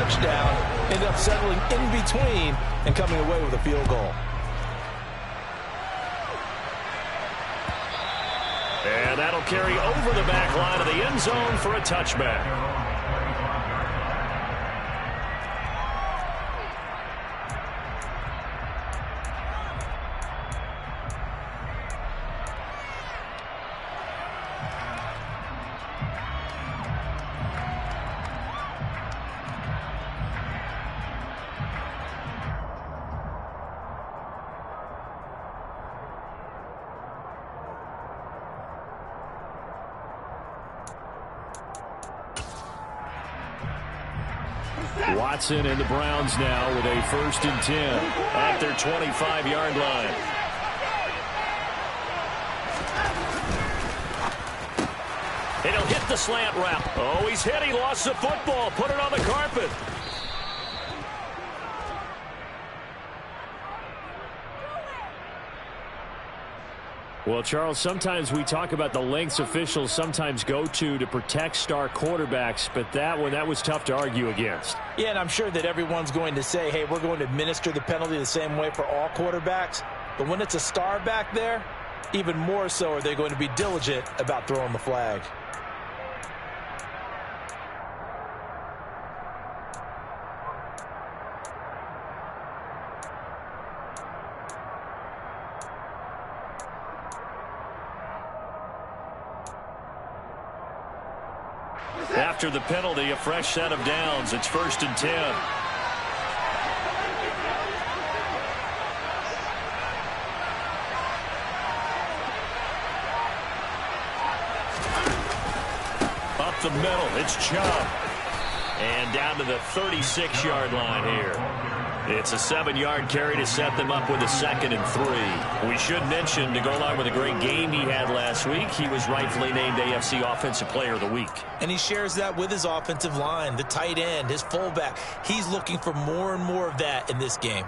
touchdown, ended up settling in between and coming away with a field goal. And that'll carry over the back line of the end zone for a touchback. Watson and the Browns now with a 1st and 10 at their 25-yard line. And he'll hit the slant route. Oh, he's hit. He lost the football. Put it on the carpet. Well, Charles, sometimes we talk about the lengths officials sometimes go to protect star quarterbacks, but that was tough to argue against. Yeah, and I'm sure that everyone's going to say, hey, we're going to administer the penalty the same way for all quarterbacks. But when it's a star back there, even more so are they going to be diligent about throwing the flag. After the penalty, a fresh set of downs. It's 1st and 10. Up the middle, it's Chubb. And down to the 36-yard line here. It's a 7-yard carry to set them up with a 2nd and 3. We should mention, to go along with a great game he had last week, he was rightfully named AFC Offensive Player of the Week. And he shares that with his offensive line, the tight end, his fullback. He's looking for more and more of that in this game.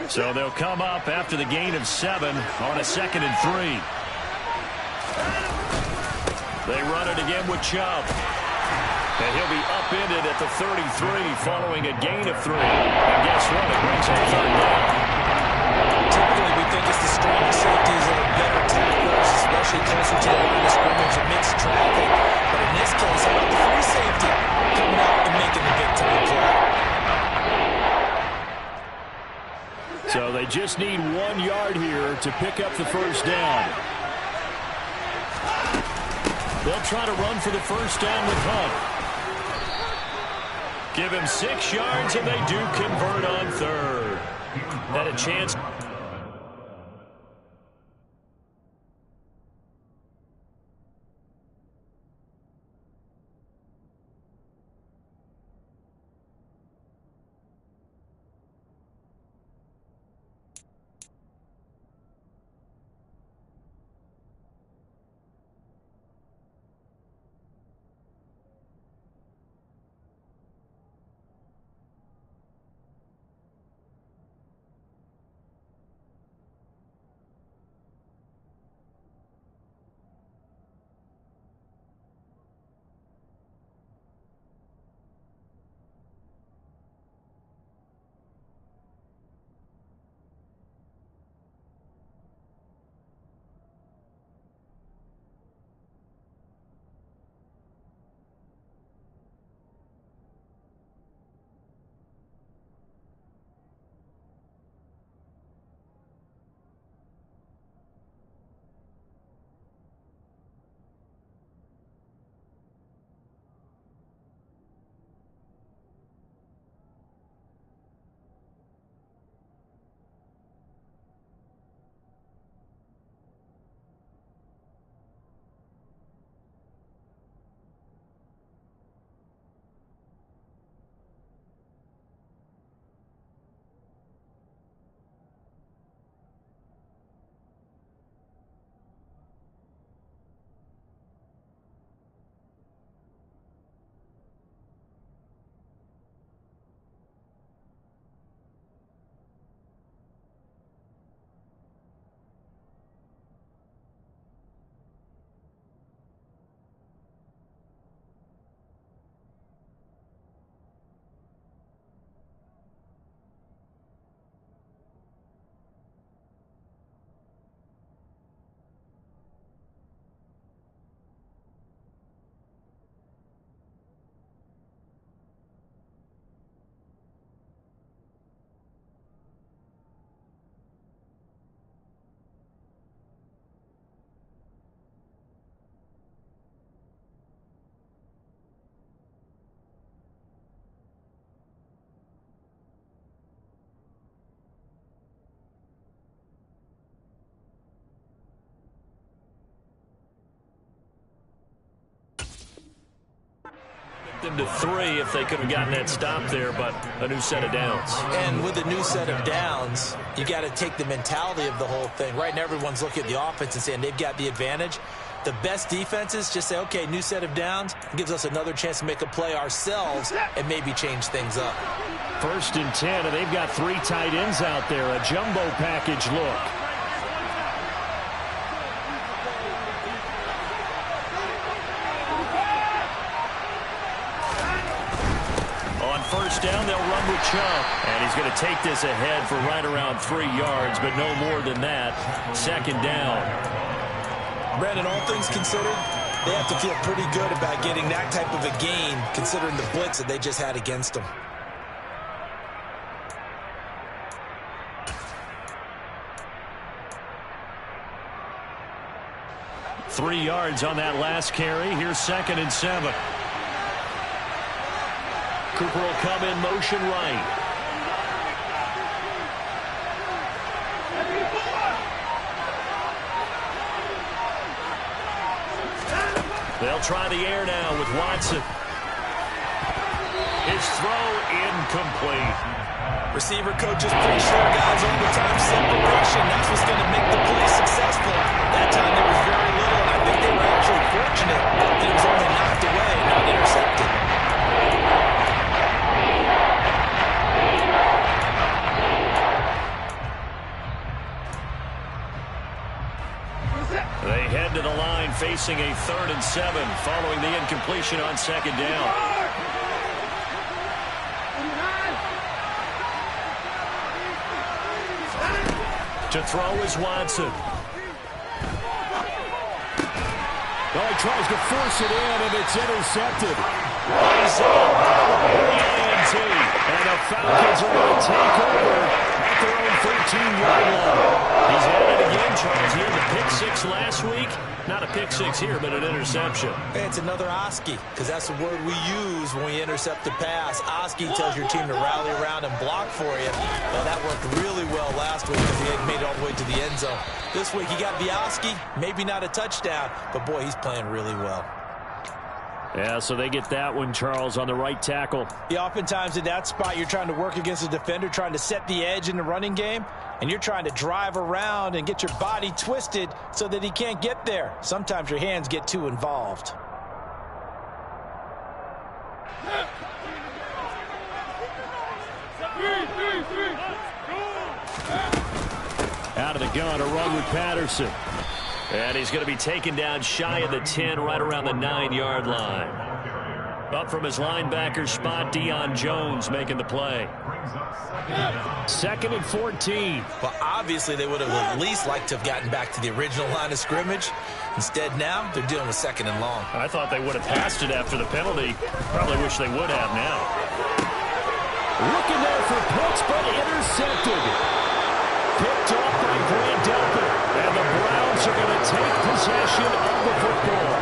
So they'll come up after the gain of 7 on a 2nd and 3. They run it again with Chubb. And he'll be upended at the 33 following a gain of 3. And guess what? It brings up 3rd down. Typically, we think it's the strongest safeties that are better tacklers, especially closer to the line of scrimmage amidst traffic. But in this case, how about the free safety coming out and making the big time play? So they just need 1 yard here to pick up the 1st down. They'll try to run for the 1st down with Hunt. Give him 6 yards, and they do convert on 3rd. Had a chance. him to 3 if they could have gotten that stop there, but a new set of downs. And with a new set of downs, you got to take the mentality of the whole thing. Right now, everyone's looking at the offense and saying they've got the advantage. The best defenses just say, okay, new set of downs, gives us another chance to make a play ourselves and maybe change things up. 1st and 10, and they've got 3 tight ends out there. A jumbo package look. On 1st down, they'll run with Chubb. And he's going to take this ahead for right around 3 yards, but no more than that. 2nd down. Brandon, all things considered, they have to feel pretty good about getting that type of a gain, considering the blitz that they just had against them. Three yards on that last carry. Here's 2nd and 7. Cooper will come in motion right. They'll try the air now with Watson. His throw incomplete. Receiver coaches preach their guys all the time. Separation, that's what's going to make the play successful. That time there was very little, and I think they were actually fortunate that it was only knocked away and not intercepted. They head to the line facing a 3rd and 7 following the incompletion on 2nd down. To throw is Watson. Oh, he tries to force it in, and it's intercepted. He's and the Falcons are going to take over at their own 13-yard line. He's at it again, Charles. He had the pick 6 last week. Not a pick 6 here, but an interception. Hey, it's another Oski, because that's the word we use when we intercept the pass. Oski tells your team to rally around and block for you. Well, that worked really well last week because he had made it all the way to the end zone. This week, he got the Oski, maybe not a touchdown, but boy, he's playing really well. Yeah, so they get that one, Charles, on the right tackle. Yeah, oftentimes in that spot, you're trying to work against a defender, trying to set the edge in the running game, and you're trying to drive around and get your body twisted so that he can't get there. Sometimes your hands get too involved. Out of the gun, a run with Patterson. And he's going to be taken down shy of the 10, right around the 9-yard line. Up from his linebacker spot, Deion Jones making the play. 2nd and 14. Well, obviously, they would have at least liked to have gotten back to the original line of scrimmage. Instead, now, they're dealing with 2nd and long. I thought they would have passed it after the penalty. Probably wish they would have now. Looking there for Pitts, but intercepted. Picked off by Grant Delpit. And the Browns are going to take possession of the football.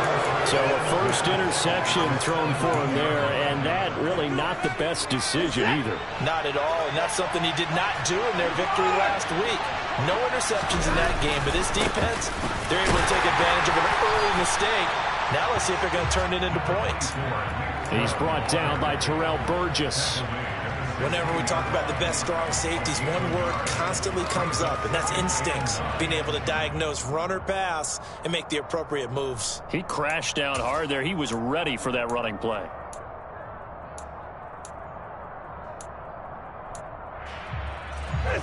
So a first interception thrown for him there, and that really not the best decision either. Not at all, and that's something he did not do in their victory last week. No interceptions in that game, but this defense, they're able to take advantage of an early mistake. Now let's see if they're going to turn it into points. He's brought down by Terrell Burgess. Whenever we talk about the best strong safeties, one word constantly comes up, and that's instincts. Being able to diagnose run or pass and make the appropriate moves. He crashed down hard there. He was ready for that running play.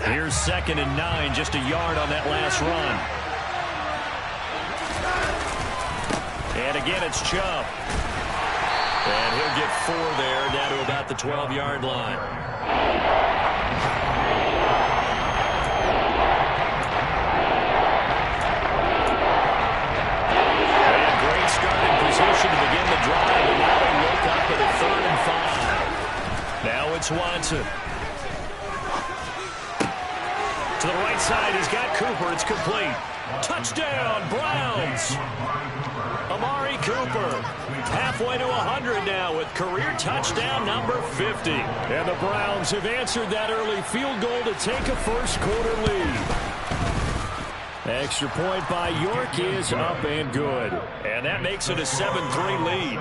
Here's 2nd and 9, just a yard on that last run. And again, it's Chubb. And he'll get 4 there, down to about the 12-yard line. And great starting position to begin the drive, and now they look up at a 3rd and 5. Now it's Watson. To the right side, he's got Cooper. It's complete. Touchdown, Browns! Amari Cooper, halfway to 100 now with career touchdown number 50. And the Browns have answered that early field goal to take a first-quarter lead. Extra point by York is up and good. And that makes it a 7-3 lead.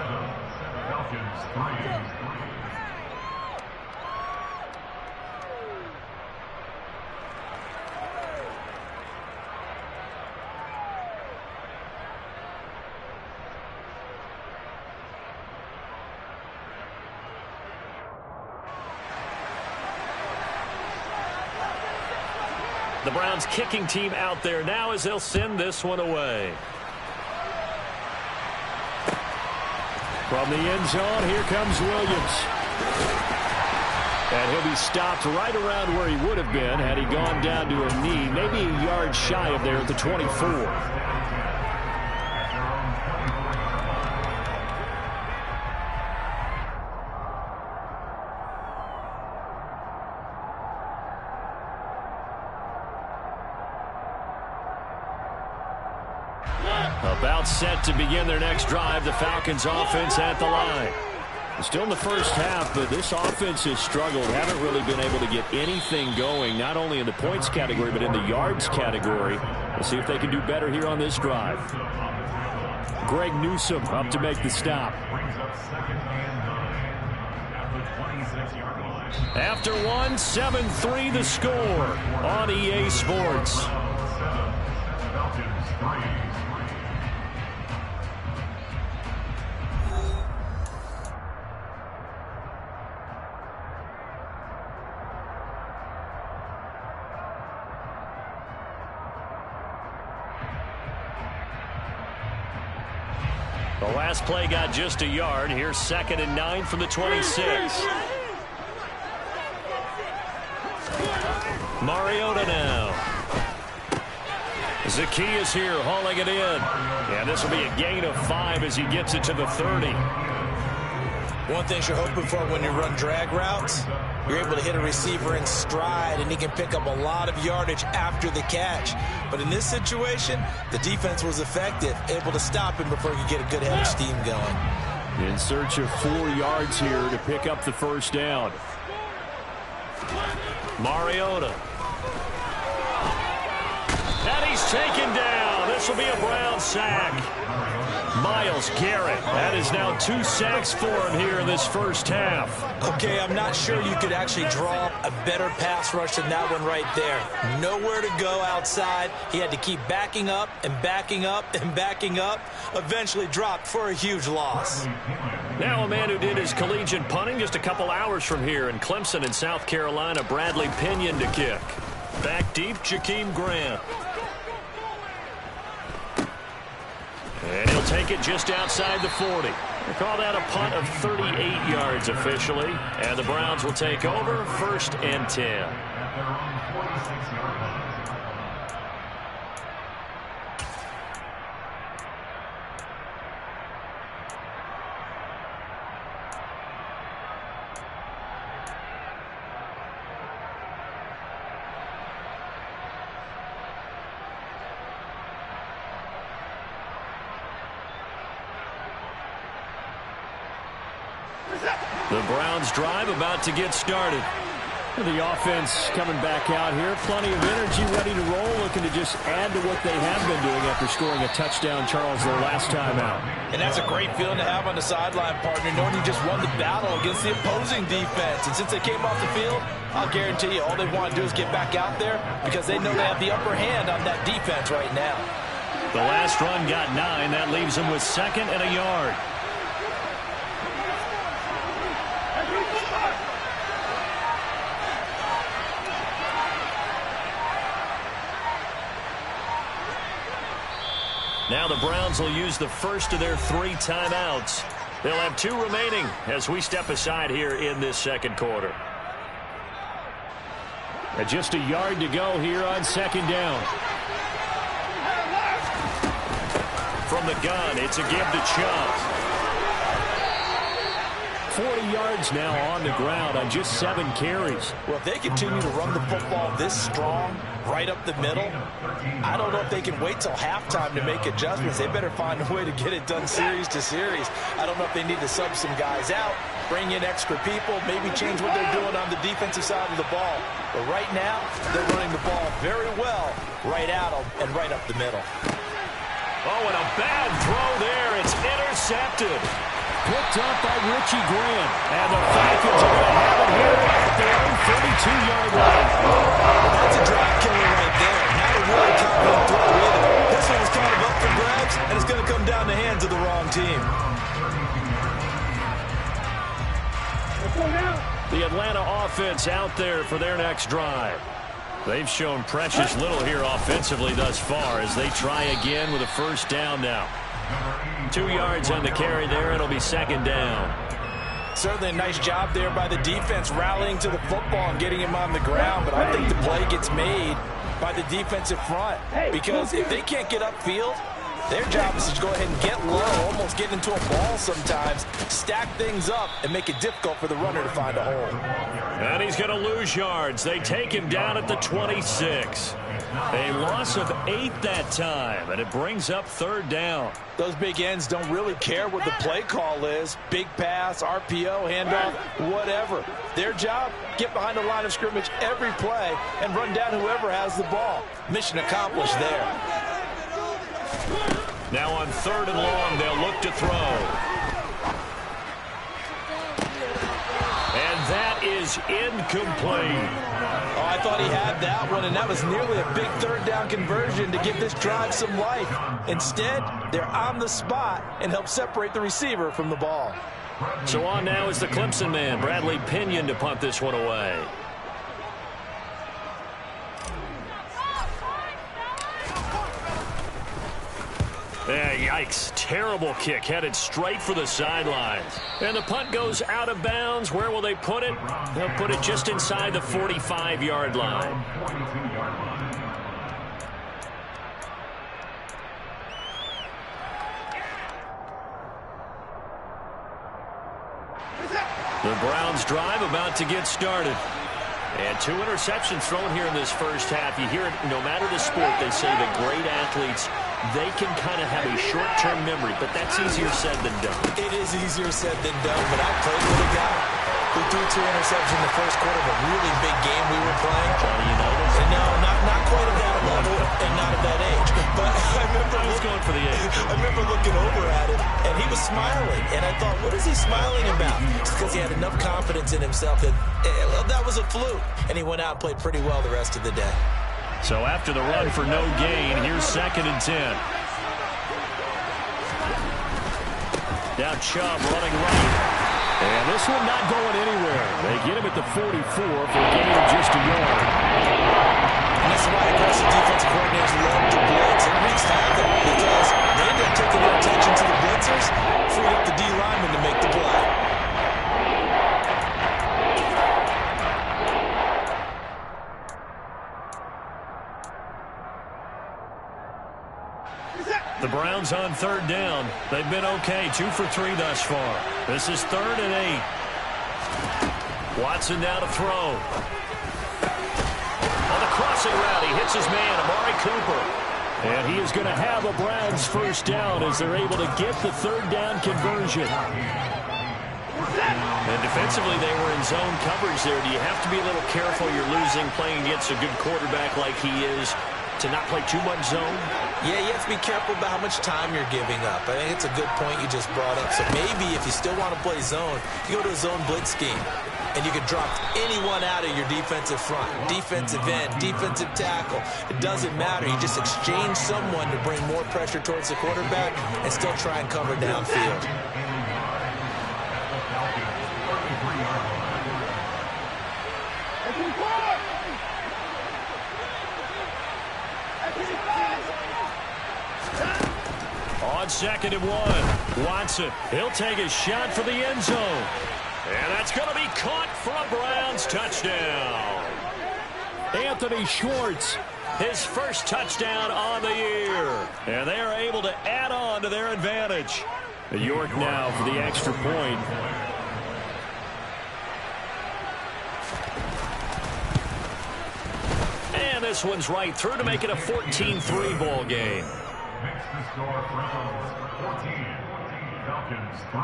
The Browns kicking team out there now as they'll send this one away. From the end zone, here comes Williams. And he'll be stopped right around where he would have been had he gone down to a knee, maybe a yard shy of there at the 24. About set to begin their next drive. The Falcons offense at the line. Still in the first half, but this offense has struggled. Haven't really been able to get anything going, not only in the points category, but in the yards category. We'll see if they can do better here on this drive. Greg Newsome up to make the stop. After one, 7-3 the score on EA Sports. The last play got just a yard. Here's 2nd and 9 from the 26. Mariota now. Zacchaeus here hauling it in. Yeah, this will be a gain of 5 as he gets it to the 30. One thing you're hoping for when you run drag routes, you're able to hit a receiver in stride, and he can pick up a lot of yardage after the catch. But in this situation, the defense was effective, able to stop him before he could get a good head of steam going. In search of 4 yards here to pick up the first down. Mariota. And he's taken down. This will be a Brown sack. Myles Garrett. That is now 2 sacks for him here in this first half. Okay, I'm not sure you could actually draw a better pass rush than that one right there. Nowhere to go outside. He had to keep backing up and backing up and backing up. Eventually dropped for a huge loss. Now a man who did his collegiate punting just a couple hours from here in Clemson in South Carolina, Bradley Pinion to kick. Back deep, Jakeem Grant. And he'll take it just outside the 40. They call that a punt of 38 yards officially. And the Browns will take over 1st and 10. The Browns drive about to get started. The offense coming back out here. Plenty of energy, ready to roll, looking to just add to what they have been doing after scoring a touchdown, Charles, their last time out. And that's a great feeling to have on the sideline, partner, knowing you just won the battle against the opposing defense. And since they came off the field, I'll guarantee you all they want to do is get back out there because they know they have the upper hand on that defense right now. The last run got 9. That leaves them with 2nd and a yard. Now the Browns will use the first of their 3 timeouts. They'll have 2 remaining as we step aside here in this second quarter. And just a yard to go here on 2nd down. From the gun, it's a give to Chubb. 40 yards now on the ground on just 7 carries. Well, if they continue to run the football this strong, right up the middle, I don't know if they can wait till halftime to make adjustments. They better find a way to get it done series to series. I don't know if they need to sub some guys out, bring in extra people, maybe change what they're doing on the defensive side of the ball. But right now, they're running the ball very well right at them and right up the middle. Oh, and a bad throw there. It's intercepted. picked up by Richie Grant. And the Falcons are going to have it here at their own 32-yard line. Well, that's a drive killer right there. Not a really confident throw either. This one was kind of up for grabs, and it's going to come down the hands of the wrong team. The Atlanta offense out there for their next drive. They've shown precious little here offensively thus far as they try again with a first down now. 2 yards on the carry there. It'll be second down. Certainly a nice job there by the defense rallying to the football and getting him on the ground, but I think the play gets made by the defensive front because if they can't get upfield, their job is to go ahead and get low, almost get into a ball sometimes, stack things up, and make it difficult for the runner to find a hole. And he's going to lose yards. They take him down at the 26. A loss of 8 that time, and it brings up third down. Those big ends don't really care what the play call is. Big pass, RPO, handoff, whatever. Their job, get behind the line of scrimmage every play and run down whoever has the ball. Mission accomplished there. Now on third and long, they'll look to throw. And that is incomplete. Oh, I thought he had that one, and that was nearly a big third down conversion to give this drive some life. Instead, they're on the spot and help separate the receiver from the ball. So on now is the Clemson man, Bradley Pinion, to punt this one away. Yikes. Terrible kick headed straight for the sidelines. And the punt goes out of bounds. Where will they put it? They'll put it just inside the 45-yard line. The Browns drive about to get started. And 2 interceptions thrown here in this first half. You hear it, no matter the sport, they say that great athletes, they can kind of have a short-term memory, but that's easier said than done. It is easier said than done, but I played with a guy who threw 2 interceptions in the first quarter of a really big game we were playing. Johnny Unitas? No, not quite at that level and not at that age. But I was going for the age. I remember looking over at him, and he was smiling. And I thought, what is he smiling about? It's because he had enough confidence in himself that that was a fluke. And he went out and played pretty well the rest of the day. So after the run for no gain, here's 2nd and 10. Now Chubb running right. And this one not going anywhere. They get him at the 44 for a gain of just a yard. And that's why aggressive defensive coordinators love to blitz. It makes tackle because they end up taking their attention to the blitzers, freeing up the D lineman to make the play. The Browns on third down. They've been okay, 2 for 3 thus far. This is 3rd and 8. Watson now to throw. On the crossing route, he hits his man, Amari Cooper. And he is going to have a Browns first down as they're able to get the third down conversion. And defensively, they were in zone coverage there. Do you have to be a little careful? You're losing, playing against a good quarterback like he is, to not play too much zone? Yeah, you have to be careful about how much time you're giving up. I think it's a good point you just brought up. So maybe if you still want to play zone, you go to a zone blitz scheme. And you can drop anyone out of your defensive front. Defensive end, defensive tackle. It doesn't matter. You just exchange someone to bring more pressure towards the quarterback and still try and cover downfield. On 2nd and 1, Watson, he'll take a shot for the end zone. And that's going to be caught for a Browns touchdown. Anthony Schwartz, his first touchdown on the year. And they are able to add on to their advantage. York now for the extra point. And this one's right through to make it a 14-3 ball game. Makes the score Browns 14, Falcons 3.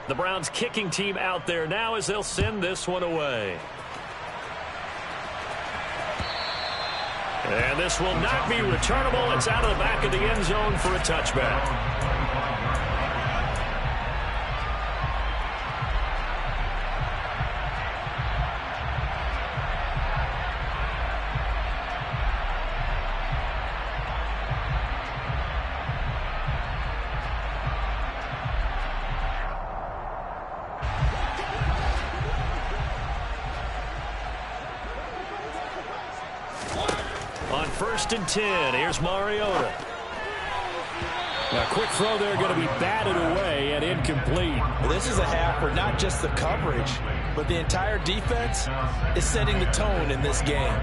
The Browns kicking team out there now as they'll send this one away. And this will not be returnable. It's out of the back of the end zone for a touchback. On 1st and 10, here's Mariota. A quick throw there, going to be batted away and incomplete. Well, this is a half where not just the coverage, but the entire defense is setting the tone in this game.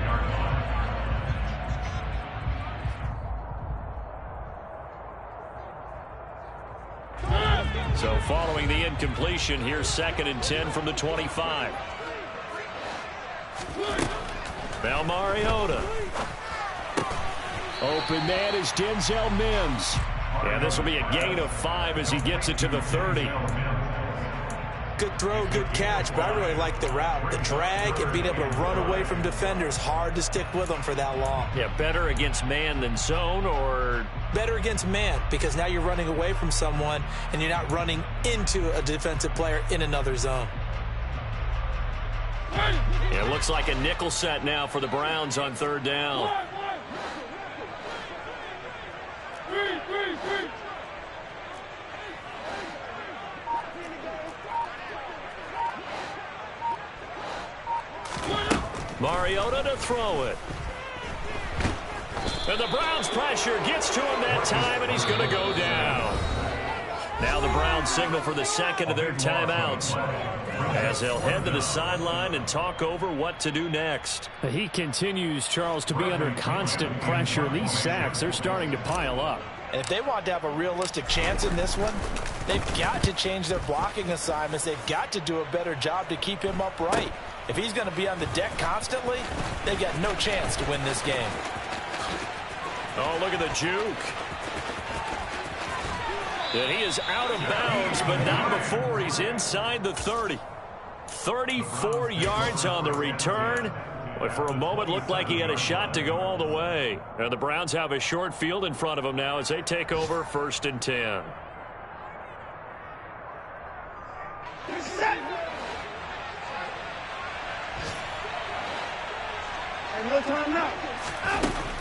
So following the incompletion, here's 2nd and 10 from the 25. Now Mariota. Open man is Denzel Mims. And this will be a gain of 5 as he gets it to the 30. Good throw, good catch, but I really like the route. The drag and being able to run away from defenders, hard to stick with them for that long. Yeah, better against man than zone, or better against man, because now you're running away from someone and you're not running into a defensive player in another zone. It looks like a nickel set now for the Browns on 3rd down. Mariota to throw it. And the Browns pressure gets to him that time, and he's going to go down. Now the Browns signal for the 2nd of their timeouts as they'll head to the sideline and talk over what to do next. He continues, Charles, to be under constant pressure. These sacks, they're starting to pile up. And if they want to have a realistic chance in this one, they've got to change their blocking assignments. They've got to do a better job to keep him upright. If he's going to be on the deck constantly, they've got no chance to win this game. Oh, look at the juke. And he is out of bounds, but not before he's inside the 30. 34 yards on the return. But for a moment, looked like he had a shot to go all the way. And the Browns have a short field in front of them now as they take over 1st and 10.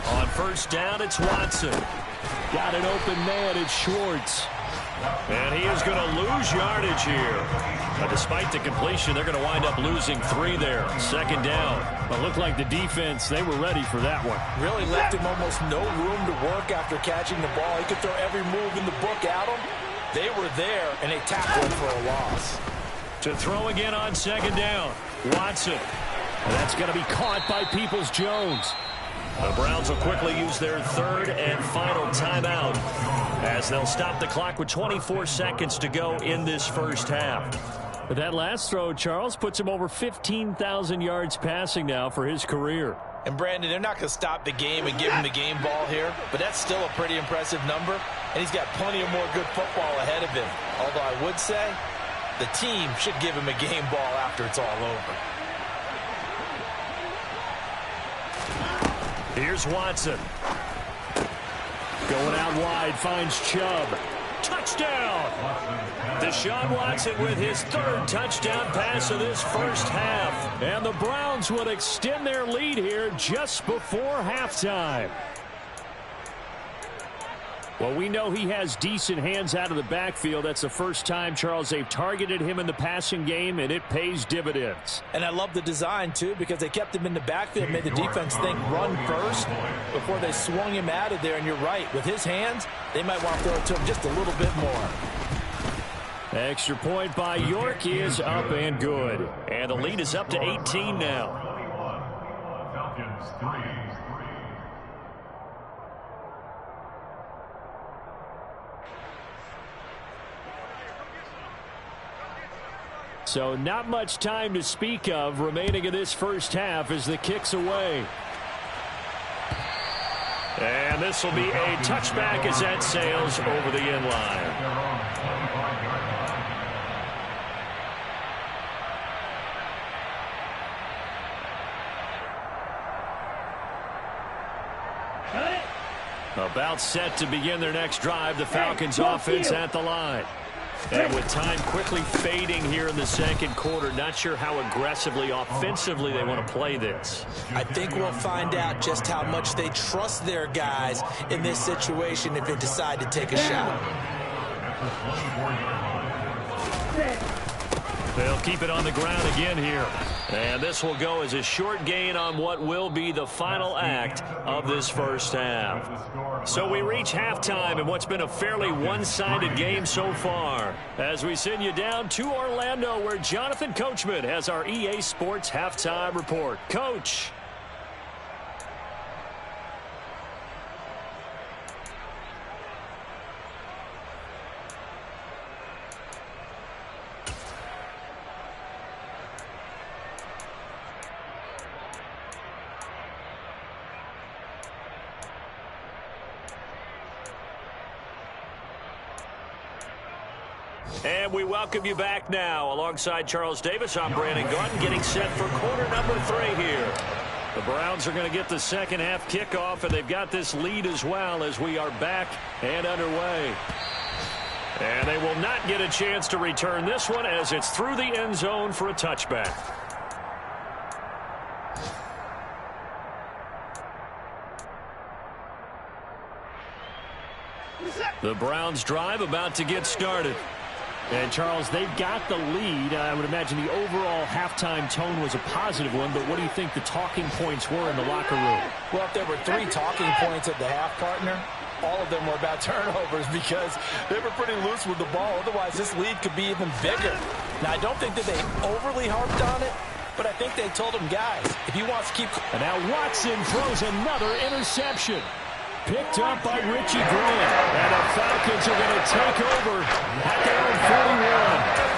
On 1st down, it's Watson. Got an open man, it's Schwartz. And he is going to lose yardage here. But despite the completion, they're going to wind up losing 3 there. 2nd down. It looked like the defense, they were ready for that one. Really left him almost no room to work after catching the ball. He could throw every move in the book at him. They were there, and they tackled him for a loss. To throw again on 2nd down. Watson. And that's going to be caught by Peoples-Jones. The Browns will quickly use their 3rd and final timeout as they'll stop the clock with 24 seconds to go in this 1st half. But that last throw, Charles, puts him over 15,000 yards passing now for his career. And, Brandon, they're not going to stop the game and give him the game ball here, but that's still a pretty impressive number, and he's got plenty of more good football ahead of him. Although I would say the team should give him a game ball after it's all over. Here's Watson. Going out wide, finds Chubb. Touchdown! Deshaun Watson with his 3rd touchdown pass of this 1st half. And the Browns would extend their lead here just before halftime. Well, we know he has decent hands out of the backfield. That's the first time, Charles, they've targeted him in the passing game, and it pays dividends. And I love the design, too, because they kept him in the backfield, made the defense think run first before they swung him out of there. And you're right, with his hands, they might want to throw it to him just a little bit more. Extra point by York is up and good. And the lead is up to 18 now. Falcons 3. So not much time to speak of remaining in this 1st half as the kick's away. And this will be a touchback as that sails over the end line. About set to begin their next drive, the Falcons offense at the line. And with time quickly fading here in the second quarter, not sure how aggressively, offensively they want to play this. I think we'll find out just how much they trust their guys in this situation if they decide to take a shot. They'll keep it on the ground again here. And this will go as a short gain on what will be the final act of this first half. So we reach halftime in what's been a fairly one-sided game so far. As we send you down to Orlando, where Jonathan Coachman has our EA Sports Halftime Report. Coach. And we welcome you back now. Alongside Charles Davis, I'm Brandon Gaudin, getting set for quarter number 3 here. The Browns are going to get the second half kickoff, and they've got this lead as well as we are back and underway. And they will not get a chance to return this one as it's through the end zone for a touchback. The Browns drive about to get started. And, Charles, they've got the lead. I would imagine the overall halftime tone was a positive one, but what do you think the talking points were in the locker room? Well, if there were 3 talking points at the half, partner, all of them were about turnovers because they were pretty loose with the ball. Otherwise, this lead could be even bigger. Now, I don't think that they overly harped on it, but I think they told him, guys, if he wants to keep... And now Watson throws another interception. Picked up by Richie Grant. And the Falcons are going to take over at their own 41.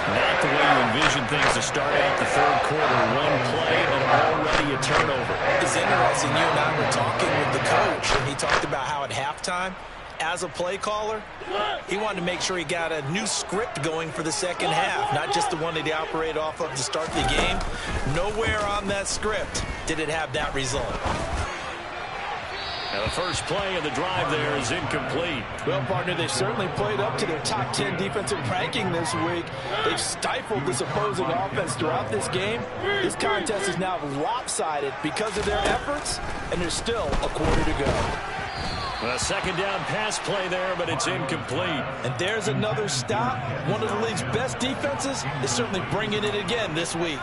Not the way you envision things to start out the third quarter. One play and already a turnover. It's interesting. You and I were talking with the coach, and he talked about how at halftime, as a play caller, he wanted to make sure he got a new script going for the second half, not just the one that he operated off of to start the game. Nowhere on that script did it have that result. Now the first play of the drive there is incomplete. Well, partner, they certainly played up to their top 10 defensive ranking this week. They've stifled this opposing offense throughout this game. This contest is now lopsided because of their efforts, and there's still a quarter to go. A second down pass play there, but it's incomplete. And there's another stop. One of the league's best defenses is certainly bringing it again this week.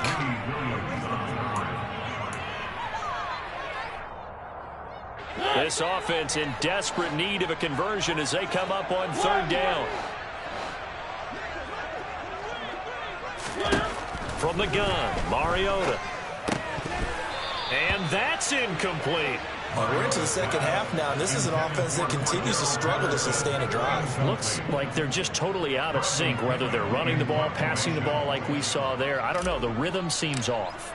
This offense in desperate need of a conversion as they come up on third down. From the gun, Mariota. And that's incomplete. We're into the second half now, and this is an offense that continues to struggle to sustain a drive. Looks like they're just totally out of sync, whether they're running the ball, passing the ball like we saw there. I don't know. The rhythm seems off.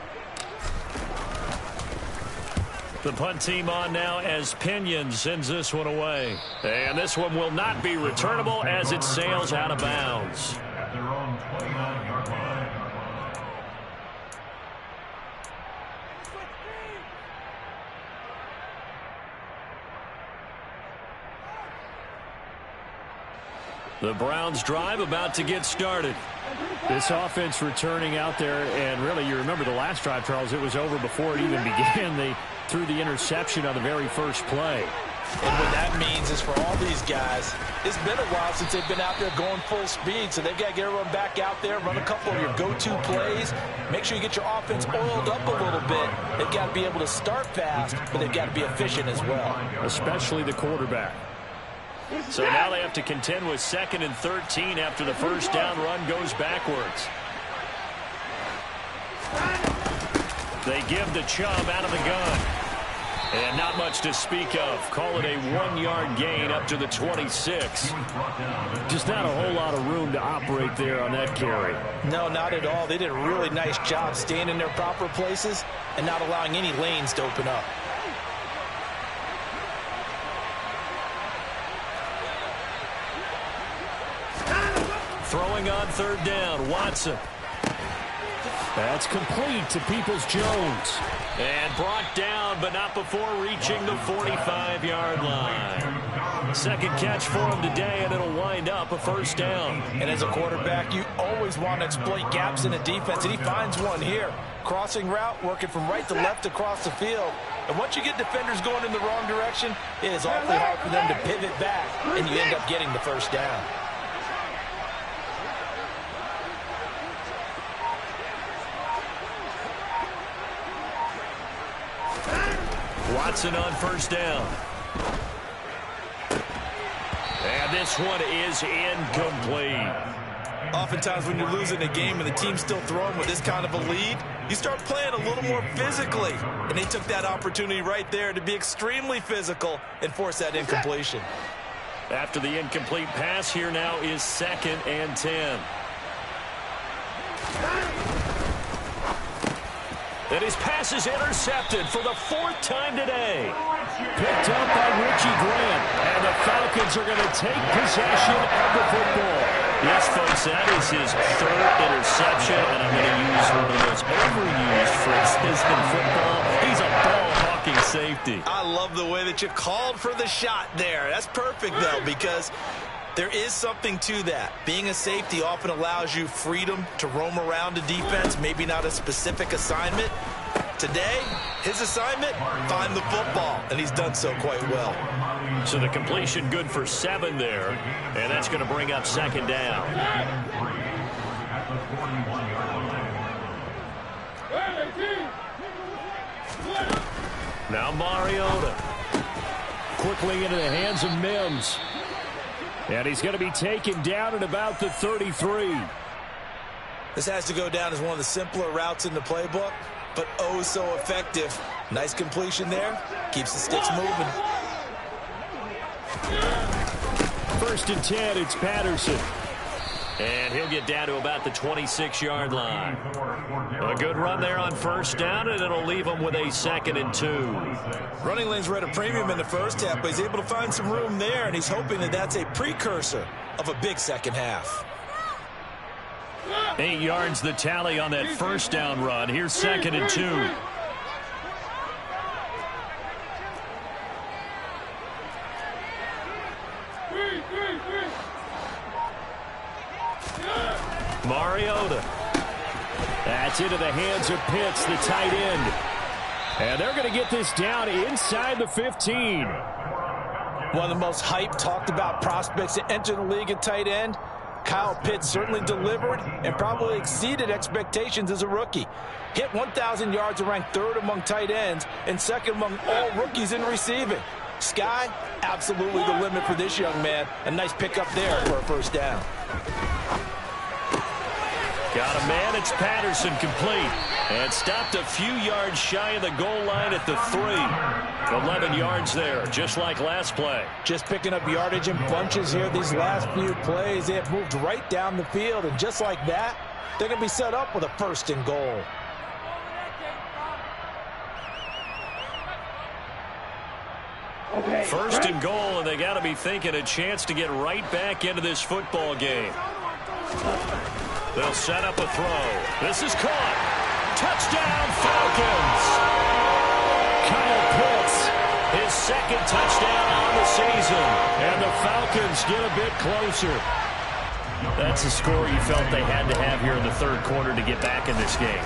The punt team on now as Pinion sends this one away. And this one will not be returnable as it sails out of bounds. At their own 29-yard line. The Browns drive about to get started. This offense returning out there, and really you remember the last drive, Charles, it was over before it even began. They threw the interception on the very first play. And what that means is for all these guys, it's been a while since they've been out there going full speed, so they've got to get everyone back out there, run a couple of your go-to plays, make sure you get your offense oiled up a little bit. They've got to be able to start fast, but they've got to be efficient as well. Especially the quarterback. So now they have to contend with 2nd and 13 after the first down run goes backwards. They give the Chubb out of the gun. And not much to speak of. Call it a 1-yard gain up to the 26. Just not a whole lot of room to operate there on that carry. No, not at all. They did a really nice job staying in their proper places and not allowing any lanes to open up. Throwing on third down, Watson. That's complete to Peoples-Jones. And brought down, but not before reaching the 45-yard line. Second catch for him today, and it'll wind up a first down. And as a quarterback, you always want to exploit gaps in the defense, and he finds one here. Crossing route, working from right to left across the field. And once you get defenders going in the wrong direction, it is awfully hard for them to pivot back, and you end up getting the first down. Watson on first down. And this one is incomplete. Oftentimes when you're losing a game and the team's still throwing with this kind of a lead, you start playing a little more physically. And they took that opportunity right there to be extremely physical and force that incompletion. After the incomplete pass, here now is 2nd and 10. And his pass is intercepted for the 4th time today. Picked up by Richie Grant. And the Falcons are going to take possession of the football. Yes, folks, that is his 3rd interception. And I'm going to use one of the most overused phrases in football. He's a ball-hawking safety. I love the way that you called for the shot there. That's perfect, though, because there is something to that. Being a safety often allows you freedom to roam around the defense, maybe not a specific assignment. Today, his assignment, find the football, and he's done so quite well. So the completion good for 7 there, and that's going to bring up 2nd down. Now Mariota. Quickly into the hands of Mims. And he's going to be taken down at about the 33. This has to go down as one of the simpler routes in the playbook, but oh so effective. Nice completion there. Keeps the sticks moving. 1st and 10, it's Patterson. And he'll get down to about the 26-yard line. A good run there on first down, and it'll leave him with a 2nd and 2. Running lanes were at a premium in the first half, but he's able to find some room there, and he's hoping that that's a precursor of a big second half. 8 yards the tally on that first down run. Here's 2nd and 2. Mariota. That's into the hands of Pitts, the tight end. And they're going to get this down inside the 15. One of the most hyped, talked about prospects to enter the league at tight end. Kyle Pitts certainly delivered and probably exceeded expectations as a rookie. Hit 1,000 yards and ranked 3rd among tight ends and 2nd among all rookies in receiving. Sky, absolutely the limit for this young man. A nice pickup there for a first down. Got a man, it's Patterson, complete. And stopped a few yards shy of the goal line at the 3. 11 yards there, just like last play. Just picking up yardage in bunches here these last few plays. They have moved right down the field, and just like that, they're going to be set up with a 1st and goal. First and goal, and they got to be thinking a chance to get right back into this football game. They'll set up a throw. This is caught. Touchdown, Falcons. Kyle Pitts, his 2nd touchdown on the season. And the Falcons get a bit closer. That's a score you felt they had to have here in the 3rd quarter to get back in this game.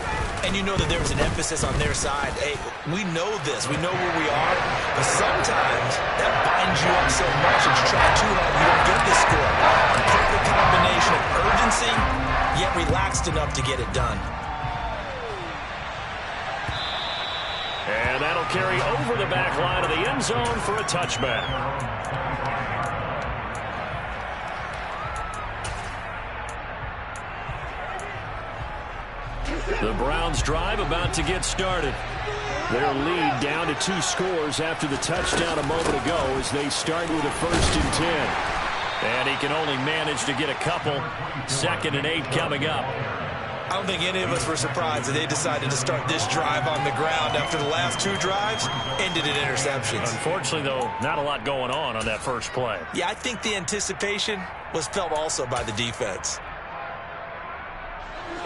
And you know that there was an emphasis on their side. Hey, we know this. We know where we are. But sometimes that binds you up so much that you try too hard, you don't get the score. The perfect combination of urgency, yet relaxed enough to get it done. And that'll carry over the back line of the end zone for a touchback. The Browns drive about to get started. Their lead down to 2 scores after the touchdown a moment ago as they start with a 1st and 10. And he can only manage to get a couple. 2nd and 8 coming up. I don't think any of us were surprised that they decided to start this drive on the ground after the last 2 drives ended in interceptions. Unfortunately, though, not a lot going on that first play. Yeah, I think the anticipation was felt also by the defense.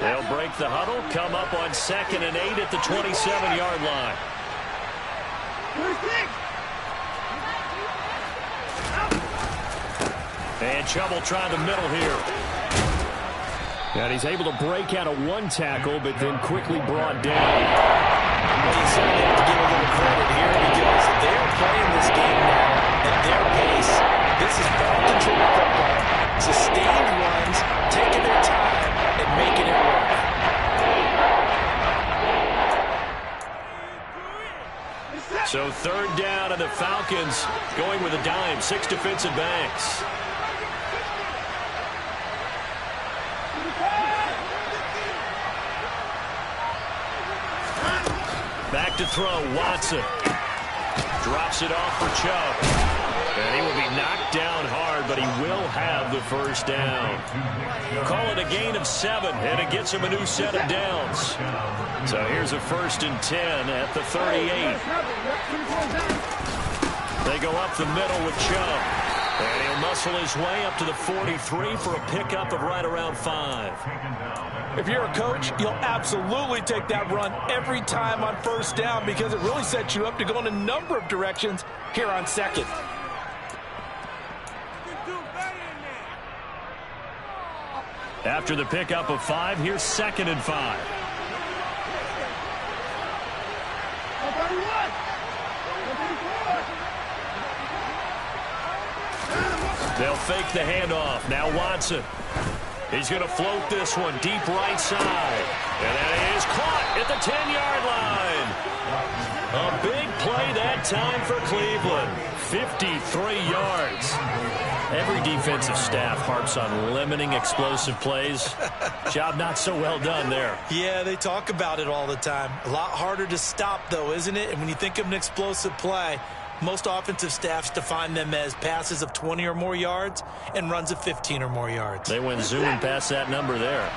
They'll break the huddle, come up on 2nd and 8 at the 27-yard line. And Chubb will try the middle here. And he's able to break out of one tackle, but then quickly brought down. Well, you certainly have to give a little credit here because they're playing this game now at their pace. This is ball control football, sustained runs, taking their time and making it work. So 3rd down, and the Falcons going with a dime, 6 defensive backs. Back to throw, Watson. Drops it off for Chubb. And he will be knocked down hard, but he will have the first down. Call it a gain of 7, and it gets him a new set of downs. So here's a 1st and 10 at the 38. They go up the middle with Chubb. And he'll muscle his way up to the 43 for a pickup of right around 5. If you're a coach, you'll absolutely take that run every time on 1st down because it really sets you up to go in a number of directions here on 2nd. After the pickup of 5, here's 2nd and 5. They'll fake the handoff. Now Watson. He's going to float this one deep right side. And it is caught at the 10-yard line. A big play that time for Cleveland. 53 yards. Every defensive staff harps on limiting explosive plays. Job not so well done there. Yeah, they talk about it all the time. A lot harder to stop, though, isn't it? And when you think of an explosive play, most offensive staffs define them as passes of 20 or more yards and runs of 15 or more yards. They went zooming past that number there.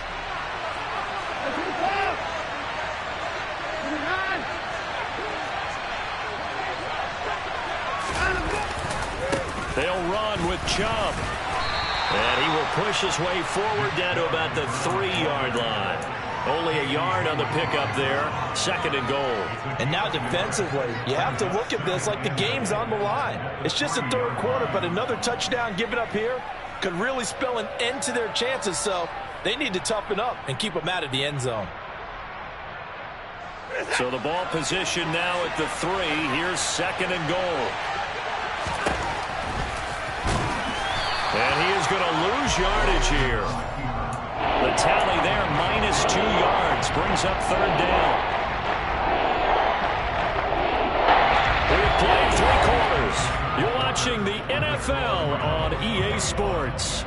They'll run with Chubb. And he will push his way forward down to about the 3-yard line. Only a yard on the pickup there. 2nd and goal. And now defensively, you have to look at this like the game's on the line. It's just a 3rd quarter, but another touchdown given up here could really spell an end to their chances. So they need to toughen up and keep them out of the end zone. So the ball position now at the 3. Here's 2nd and goal. And he is going to lose yardage here. The tally there, -2 yards, brings up 3rd down. We've played 3 quarters. You're watching the NFL on EA Sports.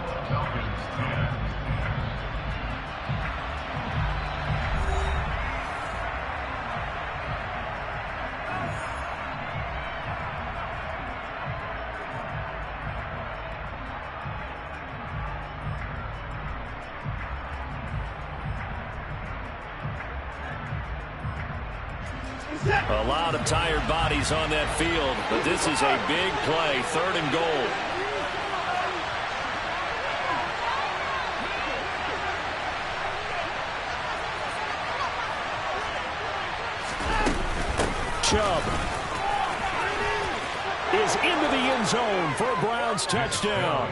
A lot of tired bodies on that field, but this is a big play, 3rd and goal. Chubb is into the end zone for a Browns touchdown.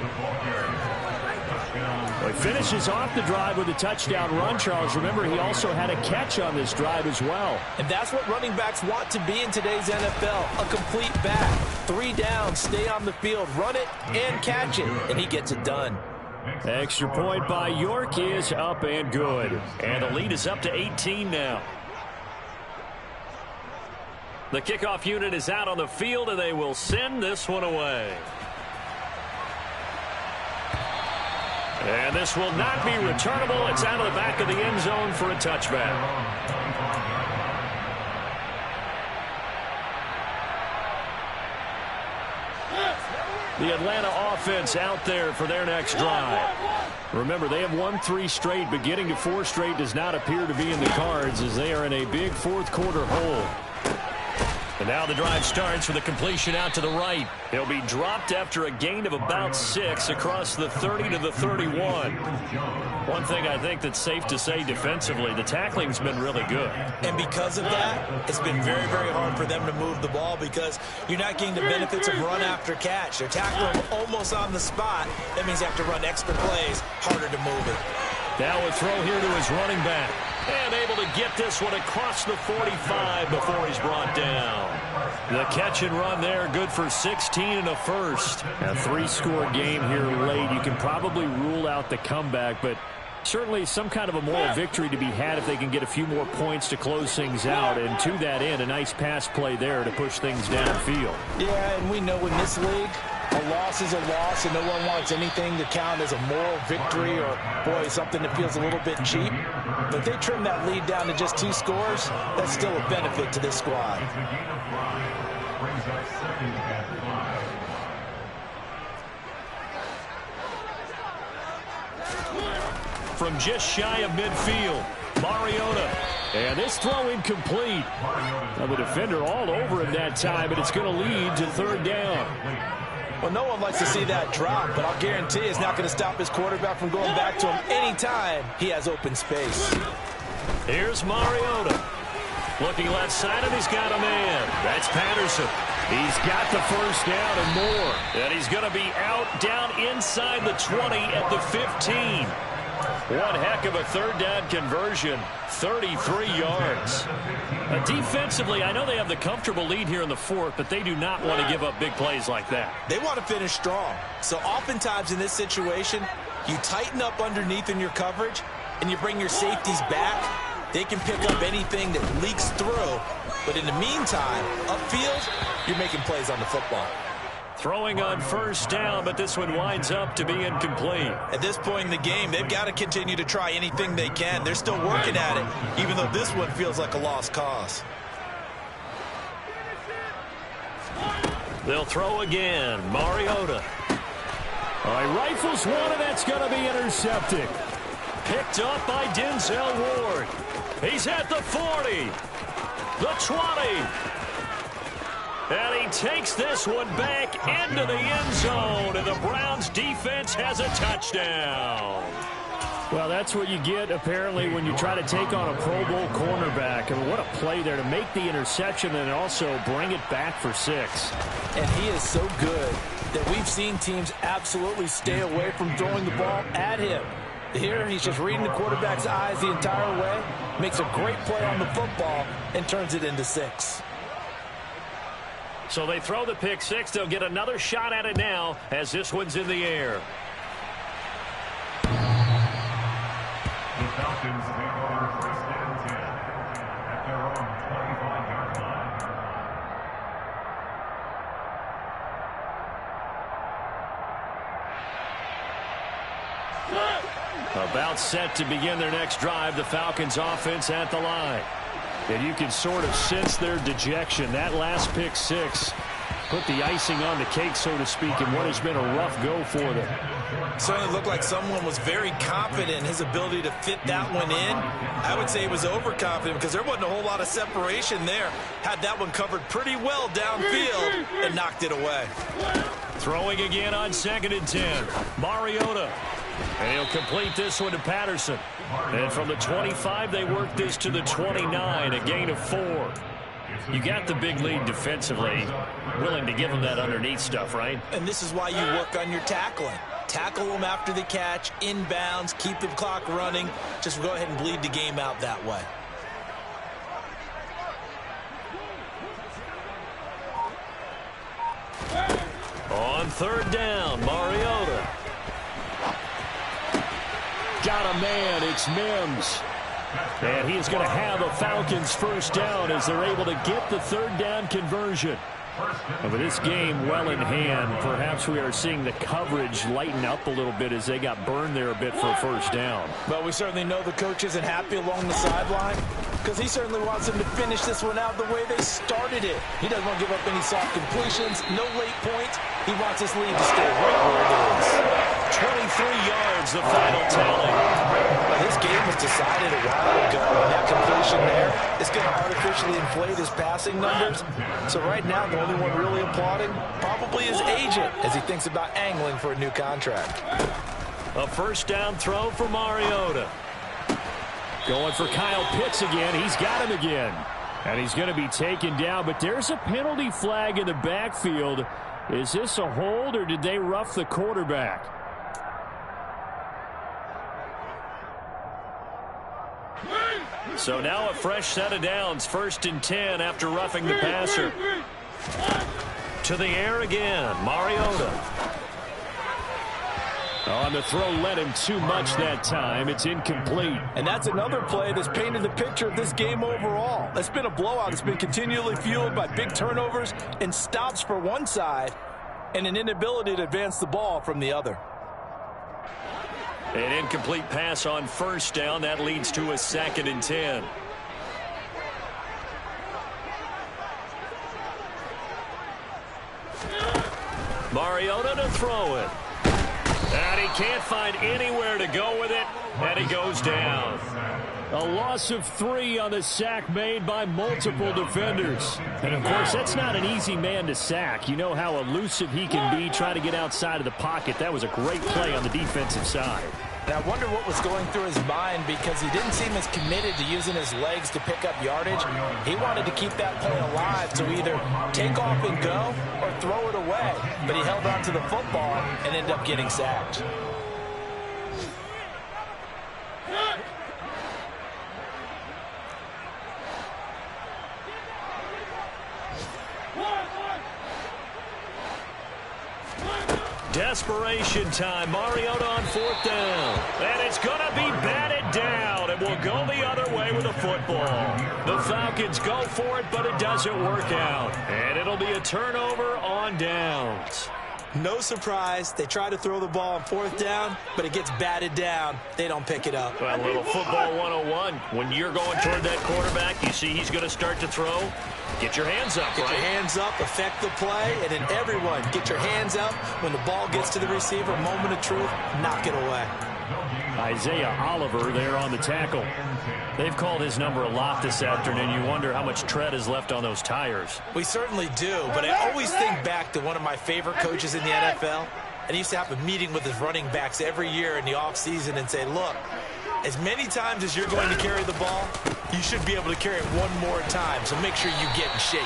He finishes off the drive with a touchdown run, Charles. Remember, he also had a catch on this drive as well. And that's what running backs want to be in today's NFL, a complete back. 3 downs, stay on the field, run it, and catch it, and he gets it done. Extra point by York is up and good. And the lead is up to 18 now. The kickoff unit is out on the field, and they will send this one away. And this will not be returnable. It's out of the back of the end zone for a touchback. The Atlanta offense out there for their next drive. Remember, they have won 3 straight, but getting to 4 straight does not appear to be in the cards as they are in a big 4th quarter hole. And now the drive starts with a completion out to the right. He'll be dropped after a gain of about 6 across the 30 to the 31. One thing I think that's safe to say defensively, the tackling's been really good. And because of that, it's been very, very hard for them to move the ball because you're not getting the benefits of run after catch. They're tackling almost on the spot. That means they have to run extra plays, harder to move it. Now a throw here to his running back. And able to get this one across the 45 before he's brought down. The catch and run there, good for 16 and a first. A 3-score game here late. You can probably rule out the comeback, but certainly some kind of a moral victory to be had if they can get a few more points to close things out. And to that end, a nice pass play there to push things downfield. Yeah, and we know in this league, a loss is a loss, and no one wants anything to count as a moral victory or, boy, something that feels a little bit cheap. But if they trim that lead down to just 2 scores, that's still a benefit to this squad. From just shy of midfield, Mariota. And this throw incomplete. Now the defender all over him that time, but it's going to lead to 3rd down. Well, no one likes to see that drop, but I'll guarantee it's not going to stop his quarterback from going back to him anytime he has open space. Here's Mariota. Looking left side, and he's got a man. That's Patterson. He's got the first down and more. And he's going to be out down inside the 20 at the 15. One heck of a 3rd down conversion, 33 yards. Defensively, I know they have the comfortable lead here in the 4th, but they do not want to give up big plays like that. They want to finish strong. So oftentimes in this situation, you tighten up underneath in your coverage, and you bring your safeties back. They can pick up anything that leaks through. But in the meantime, upfield, you're making plays on the football. Throwing on 1st down, but this one winds up to be incomplete. At this point in the game, they've got to continue to try anything they can. They're still working at it, even though this one feels like a lost cause. They'll throw again. Mariota. All right, rifles one, and that's going to be intercepted. Picked up by Denzel Ward. He's at the 40, the 20. And he takes this one back into the end zone, and the Browns defense has a touchdown. Well, that's what you get, apparently, when you try to take on a Pro Bowl cornerback. I mean, what a play there to make the interception and also bring it back for 6. And he is so good that we've seen teams absolutely stay away from throwing the ball at him. Here, he's just reading the quarterback's eyes the entire way, makes a great play on the football, and turns it into 6. So they throw the pick 6. They'll get another shot at it now as this one's in the air. The Falcons take over 1st and 10 at their own 25-yard line. About set to begin their next drive, the Falcons offense at the line. And you can sort of sense their dejection. That last pick 6 put the icing on the cake, so to speak, in what has been a rough go for them. Certainly looked like someone was very confident in his ability to fit that one in. I would say he was overconfident because there wasn't a whole lot of separation there. Had that one covered pretty well downfield and knocked it away. Throwing again on 2nd and 10. Mariota. And he'll complete this one to Patterson. And from the 25, they work this to the 29, a gain of 4. You got the big lead defensively, willing to give them that underneath stuff, right? And this is why you work on your tackling. Tackle them after the catch, inbounds, keep the clock running. Just go ahead and bleed the game out that way. On 3rd down, Mariota. Got a man, it's Mims. And he is going to have a Falcons 1st down as they're able to get the 3rd down conversion. And with this game well in hand, perhaps we are seeing the coverage lighten up a little bit as they got burned there a bit for a 1st down. But we certainly know the coach isn't happy along the sideline because he certainly wants them to finish this one out the way they started it. He doesn't want to give up any soft completions, no late points. He wants this lead to stay right where it is. 23 yards, the final tally. this game was decided a while ago, and that completion there is going to artificially inflate his passing numbers. So right now, the only one really applauding probably his agent as he thinks about angling for a new contract. A first down throw for Mariota. Going for Kyle Pitts again. He's got him again. And he's going to be taken down, but there's a penalty flag in the backfield. Is this a hold, or did they rough the quarterback? So now a fresh set of downs, 1st and 10 after roughing the passer. To the air again, Mariota. On the throw, led him too much that time. It's incomplete. And that's another play that's painted the picture of this game overall. It's been a blowout. It's been continually fueled by big turnovers and stops for one side and an inability to advance the ball from the other. An incomplete pass on first down. That leads to a 2nd and 10. Mariota to throw it. And he can't find anywhere to go with it, and he goes down. A loss of 3 on the sack made by multiple defenders. And, of course, that's not an easy man to sack. You know how elusive he can be trying to get outside of the pocket. That was a great play on the defensive side. And I wonder what was going through his mind, because he didn't seem as committed to using his legs to pick up yardage. He wanted to keep that play alive to either take off and go or throw it away. But he held on to the football and ended up getting sacked. Desperation time. Mariota on 4th down. And it's going to be batted down. It will go the other way with the football. The Falcons go for it, but it doesn't work out. And it'll be a turnover on downs. No surprise. They try to throw the ball on 4th down, but it gets batted down. They don't pick it up. Well, a little football 101. When you're going toward that quarterback, you see he's going to start to throw. Get your hands up, Get your hands up, affect the play, and then everyone get your hands up. When the ball gets to the receiver, moment of truth, knock it away. Isaiah Oliver there on the tackle. They've called his number a lot this afternoon. You wonder how much tread is left on those tires. We certainly do, but I always think back to one of my favorite coaches in the NFL, and he used to have a meeting with his running backs every year in the offseason and say, look, as many times as you're going to carry the ball, you should be able to carry it one more time, so make sure you get in shape.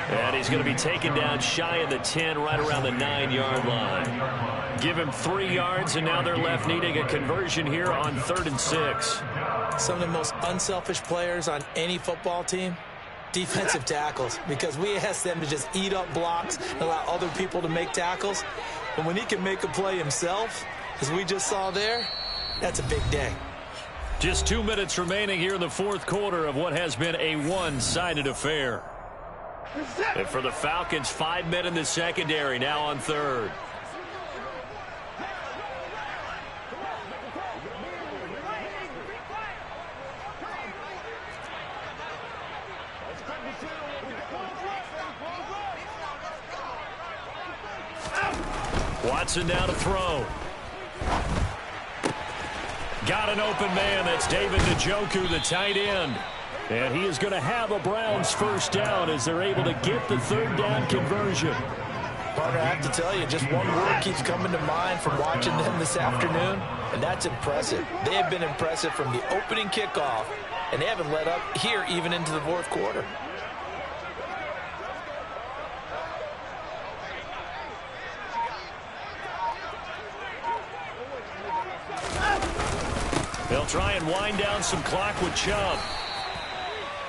And he's going to be taken down shy of the 10, right around the 9-yard line. Give him 3 yards, and now they're left needing a conversion here on 3rd and 6. Some of the most unselfish players on any football team, defensive tackles, because we ask them to just eat up blocks and allow other people to make tackles. But when he can make a play himself, as we just saw there, that's a big day. Just 2 minutes remaining here in the 4th quarter of what has been a one-sided affair. And for the Falcons, 5 men in the secondary, now on 3rd. Watson down to throw. Got an open man. That's David Njoku, the tight end. And he is going to have a Browns first down as they're able to get the 3rd down conversion. Partner, I have to tell you, just one word keeps coming to mind from watching them this afternoon, and that's impressive. They have been impressive from the opening kickoff, and they haven't let up here even into the 4th quarter. They'll try and wind down some clock with Chubb.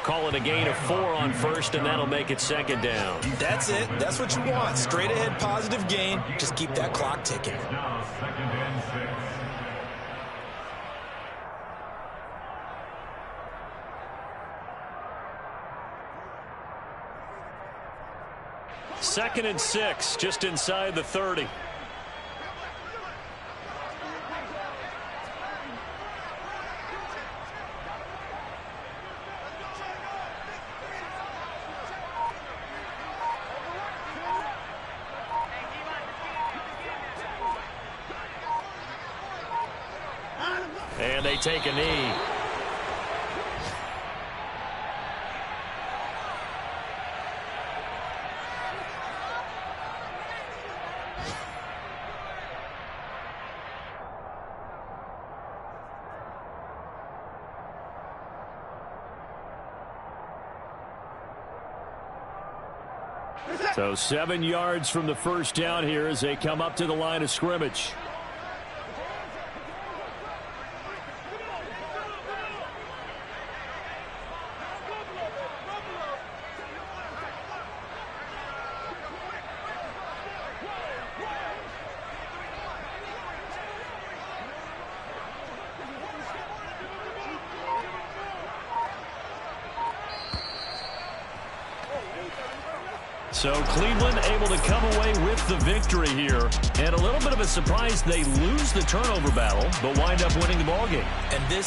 Call it a gain of 4 on 1st, and that'll make it 2nd down. That's it. That's what you want. Straight ahead positive gain. Just keep that clock ticking. Now 2nd and 6. 2nd and 6, just inside the 30. they take a knee. So 7 yards from the first down here as they come up to the line of scrimmage. So Cleveland able to come away with the victory here. And a little bit of a surprise, they lose the turnover battle, but wind up winning the ballgame. And this